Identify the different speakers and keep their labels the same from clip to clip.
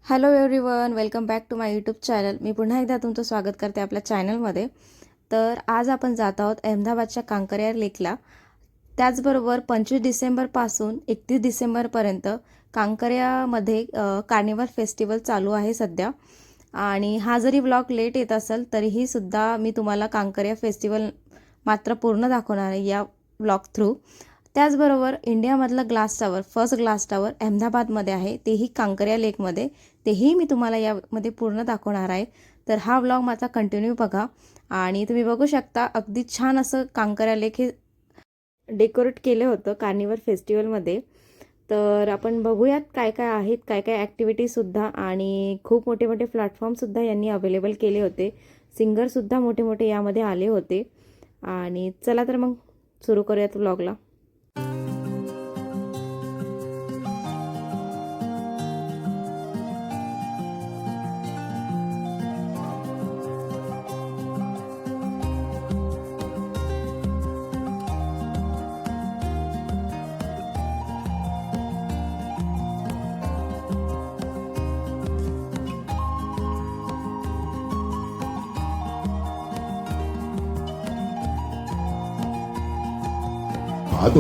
Speaker 1: Hello everyone, welcome back to my YouTube channel. मी पुन्हा एकदा तुमचं स्वागत करते आपल्या चॅनलमध्ये. तर आज आपण जात आहोत अहमदाबादच्या कांकरिया लेकला. त्याचबरोबर 25 डिसेंबरपासून 31 डिसेंबरपर्यंत कांकरियामध्ये कार्निवल फेस्टिवल चालू आहे सध्या. आणि हा जरी व्लॉग लेट येत असेल तरीही सुद्धा मी तुम्हाला कांकरिया फेस्टिवल मात्र पूर्ण दाखवणार आहे या व्लॉग थ्रू. त्याचबरोबर इंडियामधलं glass tower, first glass tower अहमदाबादमध्ये आहे, तेही कांकरिया लेकमध्ये. तेही मी तुम्हाला यामध्ये पूर्ण दाखवणार आहे. तर हा व्लॉग माझा कंटिन्यू बघा. आणि तुम्ही बघू शकता अगदी छान असं कांकरिया लेक हे डेकोरेट केलं होतं कार्निवल फेस्टिवलमध्ये. तर आपण बघूयात काय काय आहेत, काय काय ॲक्टिव्हिटीसुद्धा. आणि खूप मोठे मोठे प्लॅटफॉर्मसुद्धा यांनी अवेलेबल केले होते. सिंगरसुद्धा मोठे मोठे यामध्ये आले होते. आणि चला तर मग सुरू करूयात व्लॉगला.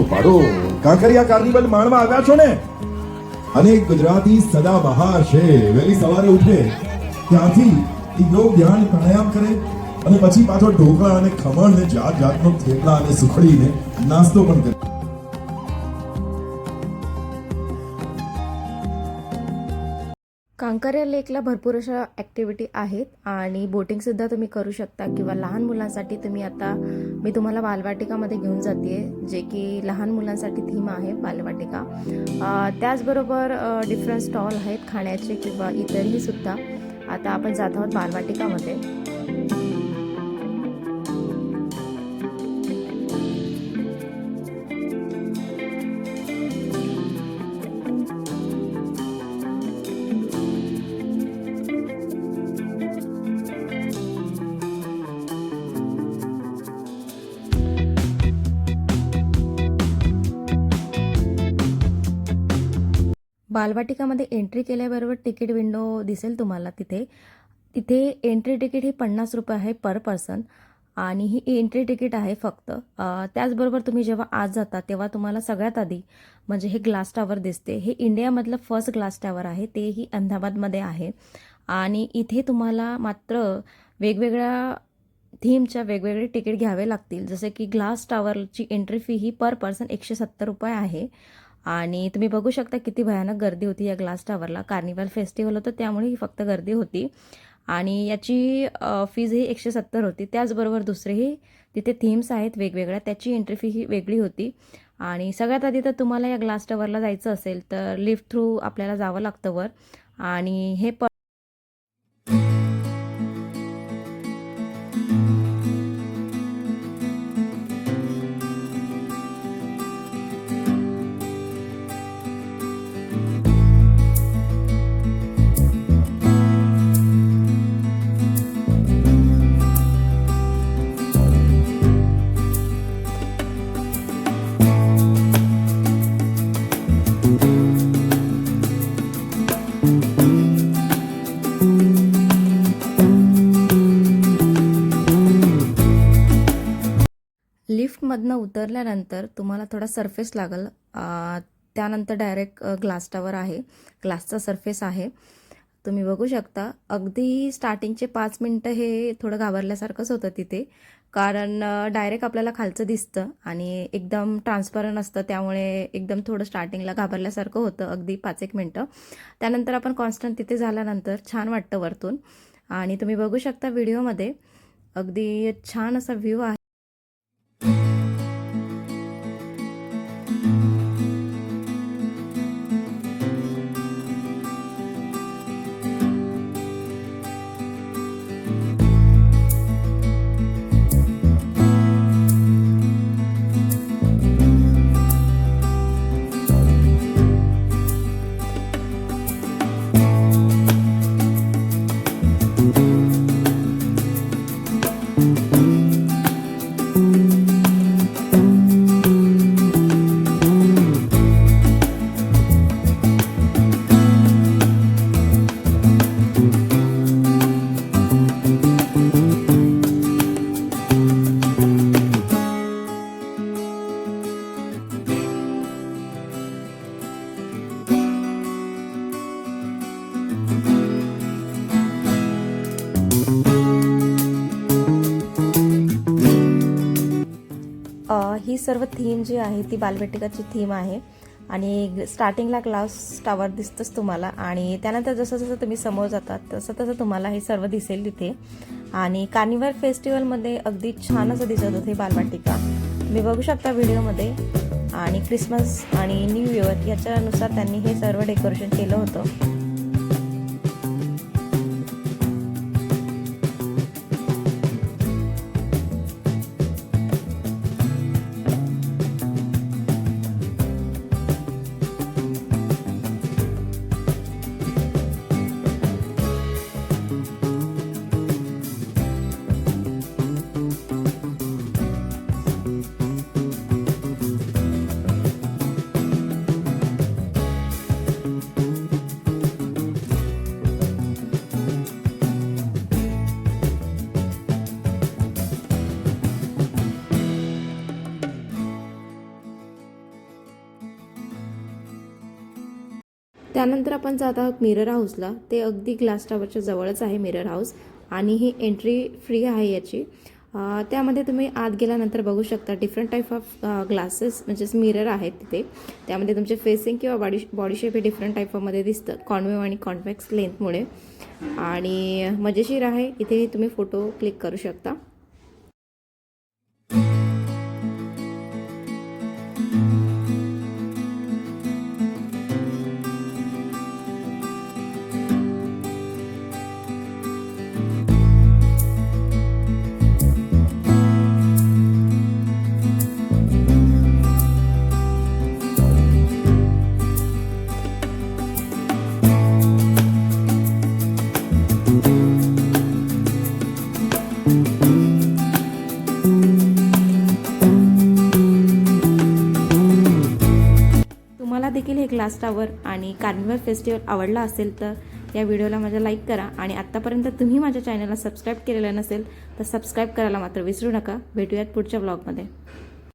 Speaker 2: પાડો કાંકરિયા કાર્નિવલ માણવા આવ્યા છો ને? અનેક ગુજરાતી સદાબહાર છે. વહેલી સવારે ઉઠે ત્યાંથી યોગ ધ્યાન પ્રાણાયામ કરે અને પછી પાછો ઢોકળા અને ખમણ ને જાત જાતનો થેપલા અને સુખડીને નાસ્તો પણ કરે.
Speaker 1: कांकरिया लेकला भरपूर अशा ॲक्टिव्हिटी आहेत आणि बोटिंगसुद्धा तुम्ही करू शकता. किंवा लहान मुलांसाठी तुम्ही आता मी तुम्हाला बालवाटिकामध्ये घेऊन जाते, जे की लहान मुलांसाठी थीम आहे बालवाटिका. त्याचबरोबर डिफरंट स्टॉल आहेत खाण्याचे किंवा इतरही सुद्धा. आता आपण जात आहोत बालवाटिकामध्ये. बालवाटिकामध्ये एंट्री केल्याबरोबर तिकीट विंडो दिसेल तुम्हाला. तिथे एंट्री तिकीट ही 50 रुपये आहे पर पर्सन. आणि ही एंट्री तिकीट आहे फक्त. त्याचबरोबर तुम्ही जेव्हा आज जाता तेव्हा तुम्हाला सगळ्यात आधी म्हणजे हे ग्लास टावर दिसते. हे इंडियामधलं फर्स्ट ग्लास टावर आहे, तेही अहमदाबादमध्ये आहे. आणि इथे तुम्हाला मात्र वेगवेगळ्या थीमच्या वेगवेगळे तिकीट घ्यावे लागतील. जसे की ग्लास टावरची एंट्री फी ही पर पर्सन 170 रुपये आहे. आणि तुम्ही बघू शकता किती भयानक गर्दी होती या ग्लास टावरला. कार्निवल फेस्टिवल होतं त्यामुळे ही फक्त गर्दी होती. आणि याची फीज ही 170 होती. त्याचबरोबर दुसरेही तिथे थीम्स आहेत वेगवेगळ्या, त्याची एंट्री फी ही वेगळी होती. आणि सगळ्यात आधी तर तुम्हाला या ग्लास टावरला जायचं असेल तर लिफ्ट थ्रू आपल्याला जावं लागतं वर. आणि हे लिफ्टमधनं उतरल्यानंतर तुम्हाला थोडा सरफेस लागेल. त्यानंतर डायरेक्ट ग्लास टावर आहे, ग्लासचा सरफेस आहे. तुम्ही बघू शकता अगदी स्टार्टिंगचे 5 मिनटं हे थोडं घाबरल्यासारखंच होतं तिथे. कारण डायरेक्ट आपल्याला खालचं दिसतं आणि एकदम ट्रान्सपरंट असतं, त्यामुळे एकदम थोडं स्टार्टिंगला घाबरल्यासारखं होतं अगदी 5-1 मिनटं. त्यानंतर आपण कॉन्स्टंट तिथे झाल्यानंतर छान वाटतं वरतून. आणि तुम्ही बघू शकता व्हिडिओमध्ये अगदी छान असा व्ह्यू आहे. ही सर्व थीम जी आहे ती बालवाटिकाची थीम आहे आणि स्टार्टिंगला ग्लास टावर दिसतंच तुम्हाला आणि त्यानंतर जसं जसं तुम्ही समोर जातात तसं तसं तुम्हाला हे सर्व दिसेल तिथे. आणि कार्निवल फेस्टिवलमध्ये अगदी छान असं दिसत होते बालवाटिका, तुम्ही बघू शकता व्हिडिओमध्ये. आणि क्रिसमस आणि न्यू इयर याच्यानुसार त्यांनी हे सर्व डेकोरेशन केलं होतं. त्यानंतर आपण जात आहोत मिरर हाऊसला. ते अगदी ग्लास टावरच्या जवळच आहे मिरर हाऊस आणि ही एंट्री फ्री आहे याची. त्यामध्ये तुम्ही आत गेल्यानंतर बघू शकता डिफरंट टाईप ऑफ ग्लासेस म्हणजेच मिरर आहेत तिथे. त्यामध्ये तुमचे फेसिंग किंवा बॉडी शेप हे डिफरंट टाईपमध्ये दिसतं कॉन्वेव आणि कॉन्व्हेक्स लेन्थमुळे. आणि मजेशीर आहे, इथे तुम्ही फोटो क्लिक करू शकता. तुम्हाला देखील हे ग्लास टावर आणि कार्निवल फेस्टिवल आवडला असेल तर या व्हिडिओला माझ्या लाईक करा आणि आत्तापर्यंत तुम्ही माझ्या चॅनलला सबस्क्राईब केलेलं नसेल तर सबस्क्राईब करायला मात्र विसरू नका. भेटूयात पुढच्या ब्लॉगमध्ये.